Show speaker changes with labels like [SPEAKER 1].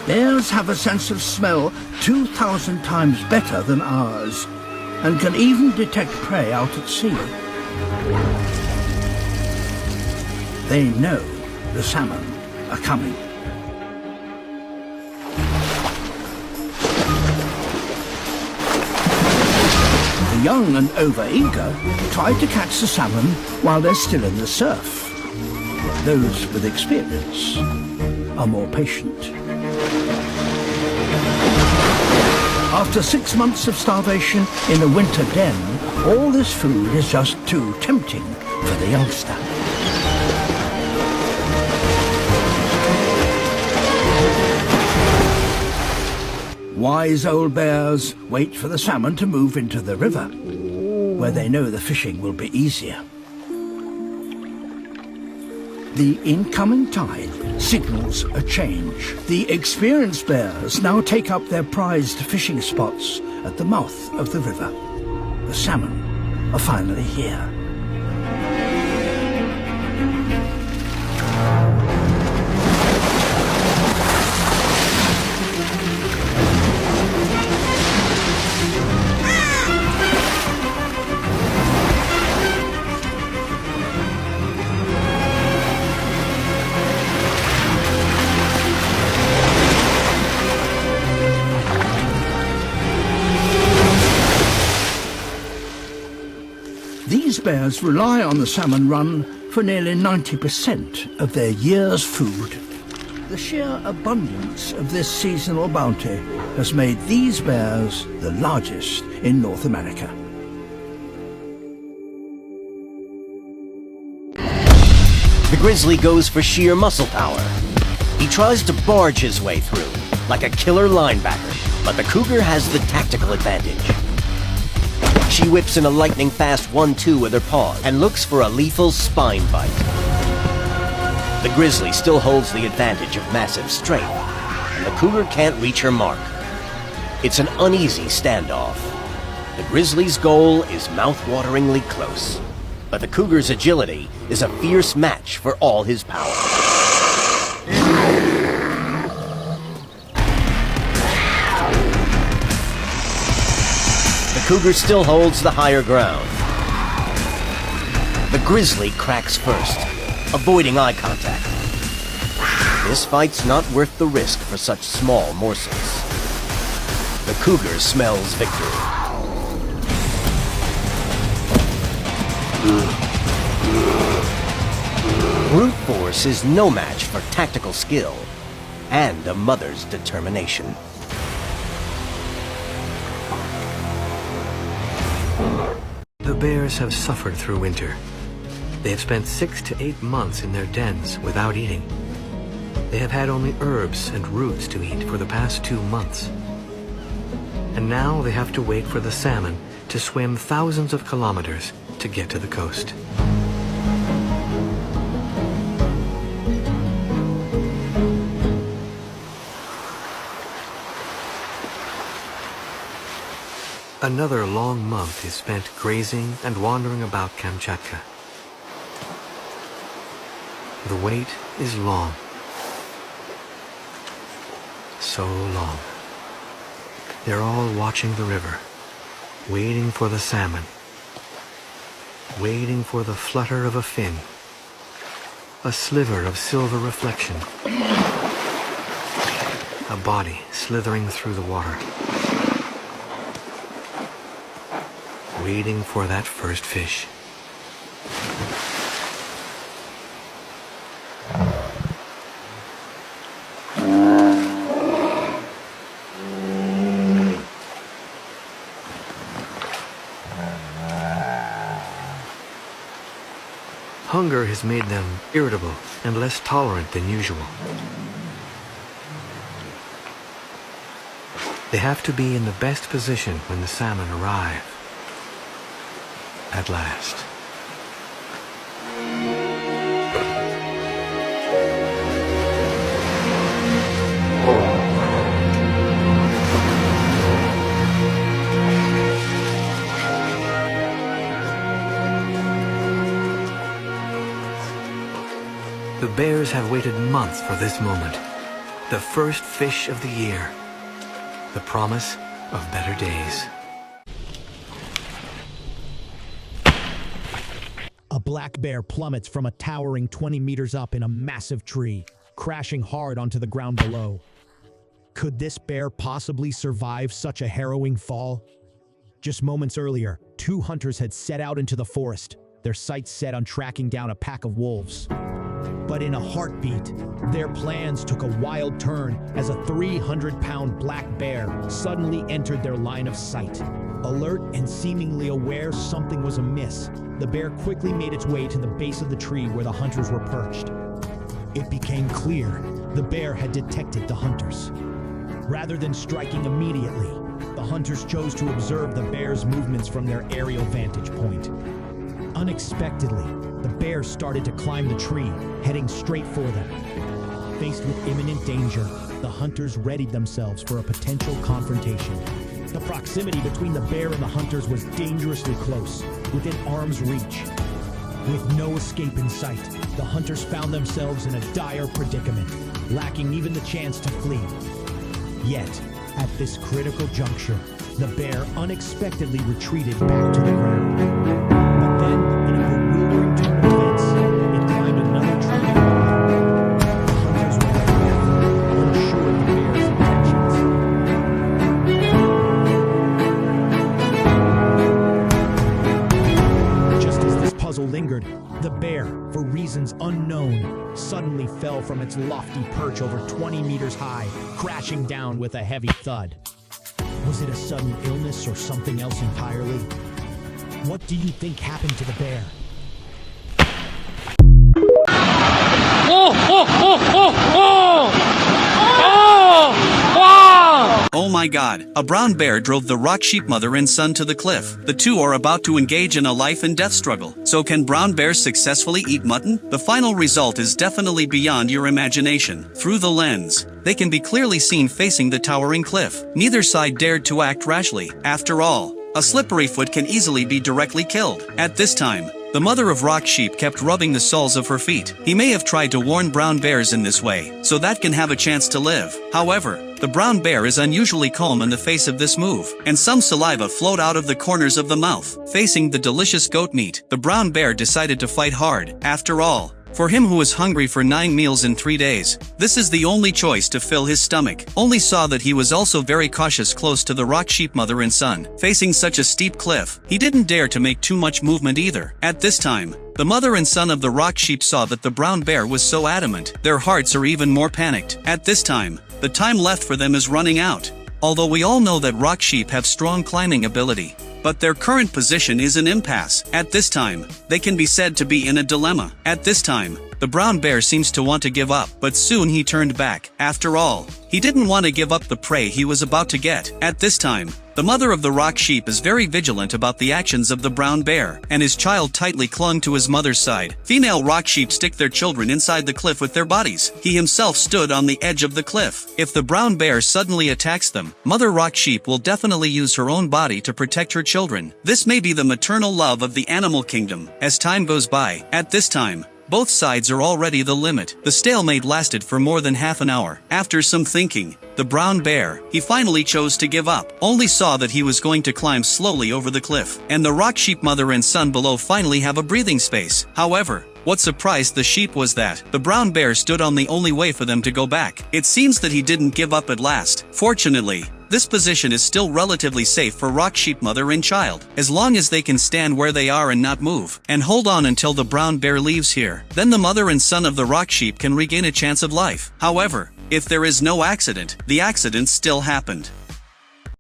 [SPEAKER 1] Bears have a sense of smell 2,000 times better than ours, and can even detect prey out at sea. They know the salmon are coming. The young and over-eager try to catch the salmon while they're still in the surf. Those with experience are more patient. After 6 months of starvation in a winter den, all this food is just too tempting for the youngster. Wise old bears wait for the salmon to move into the river, where they know the fishing will be easier. The incoming tide signals a change. The experienced bears now take up their prized fishing spots at the mouth of the river. The salmon are finally here. These bears rely on the salmon run for nearly 90% of their year's food. The sheer abundance of this seasonal bounty has made these bears the largest in North America.
[SPEAKER 2] The grizzly goes for sheer muscle power. He tries to barge his way through, like a killer linebacker, but the cougar has the tactical advantage. She whips in a lightning-fast 1-2 with her paws and looks for a lethal spine bite. The grizzly still holds the advantage of massive strength, and the cougar can't reach her mark. It's an uneasy standoff. The grizzly's goal is mouth-wateringly close, but the cougar's agility is a fierce match for all his power. The cougar still holds the higher ground. The grizzly cracks first, avoiding eye contact. This fight's not worth the risk for such small morsels. The cougar smells victory. Brute force is no match for tactical skill and a mother's determination.
[SPEAKER 3] The bears have suffered through winter. They have spent 6 to 8 months in their dens without eating. They have had only herbs and roots to eat for the past 2 months. And now they have to wait for the salmon to swim thousands of kilometers to get to the coast. Another long month is spent grazing and wandering about Kamchatka. The wait is long. So long. They're all watching the river, waiting for the salmon, waiting for the flutter of a fin, a sliver of silver reflection, a body slithering through the water, waiting for that first fish. Hunger has made them irritable and less tolerant than usual. They have to be in the best position when the salmon arrive. At last. The bears have waited months for this moment. The first fish of the year. The promise of better days.
[SPEAKER 4] A black bear plummets from a towering 20 meters up in a massive tree, crashing hard onto the ground below. Could this bear possibly survive such a harrowing fall? Just moments earlier, two hunters had set out into the forest, their sights set on tracking down a pack of wolves. But in a heartbeat, their plans took a wild turn as a 300-pound black bear suddenly entered their line of sight. Alert and seemingly aware something was amiss, the bear quickly made its way to the base of the tree where the hunters were perched. It became clear the bear had detected the hunters. Rather than striking immediately, the hunters chose to observe the bear's movements from their aerial vantage point. Unexpectedly, the bear started to climb the tree, heading straight for them. Faced with imminent danger, the hunters readied themselves for a potential confrontation. The proximity between the bear and the hunters was dangerously close, within arm's reach. With no escape in sight, the hunters found themselves in a dire predicament, lacking even the chance to flee. Yet, at this critical juncture, the bear unexpectedly retreated back to the ground. But then, in a bewildering turn of events, it climbed another tree nearby. The hunters were careful, unsure of the bear's intentions. Just as this puzzle lingered, the bear, for reasons unknown, suddenly fell from its lofty perch over 20 meters high, crashing down with a heavy thud. Was it a sudden illness or something else entirely? What do you think happened to the bear?
[SPEAKER 5] Oh my god, a brown bear drove the rock sheep mother and son to the cliff. The two are about to engage in a life and death struggle. So can brown bears successfully eat mutton? The final result is definitely beyond your imagination. Through the lens, they can be clearly seen facing the towering cliff. Neither side dared to act rashly. After all, a slippery foot can easily be directly killed. At this time, the mother of rock sheep kept rubbing the soles of her feet. He may have tried to warn brown bears in this way, so that can have a chance to live. However, the brown bear is unusually calm in the face of this move, and some saliva flowed out of the corners of the mouth. Facing the delicious goat meat, the brown bear decided to fight hard. After all, for him who was hungry for 9 meals in 3 days, this is the only choice to fill his stomach. Only saw that he was also very cautious close to the rock sheep mother and son. Facing such a steep cliff, he didn't dare to make too much movement either. At this time, the mother and son of the rock sheep saw that the brown bear was so adamant, their hearts are even more panicked. At this time, the time left for them is running out. Although we all know that rock sheep have strong climbing ability, but their current position is an impasse. At this time, they can be said to be in a dilemma. At this time, the brown bear seems to want to give up, but soon he turned back. After all, he didn't want to give up the prey he was about to get. At this time, the mother of the rock sheep is very vigilant about the actions of the brown bear, and his child tightly clung to his mother's side. Female rock sheep stick their children inside the cliff with their bodies. He himself stood on the edge of the cliff. If the brown bear suddenly attacks them, mother rock sheep will definitely use her own body to protect her children. This may be the maternal love of the animal kingdom. As time goes by, at this time, both sides are already the limit. The stalemate lasted for more than half an hour. After some thinking, the brown bear, he finally chose to give up. Only saw that he was going to climb slowly over the cliff, and the rock sheep mother and son below finally have a breathing space. However, what surprised the sheep was that the brown bear stood on the only way for them to go back. It seems that he didn't give up at last. Fortunately, this position is still relatively safe for rock sheep mother and child, as long as they can stand where they are and not move, and hold on until the brown bear leaves here. Then the mother and son of the rock sheep can regain a chance of life. However, if there is no accident, the accident still happened.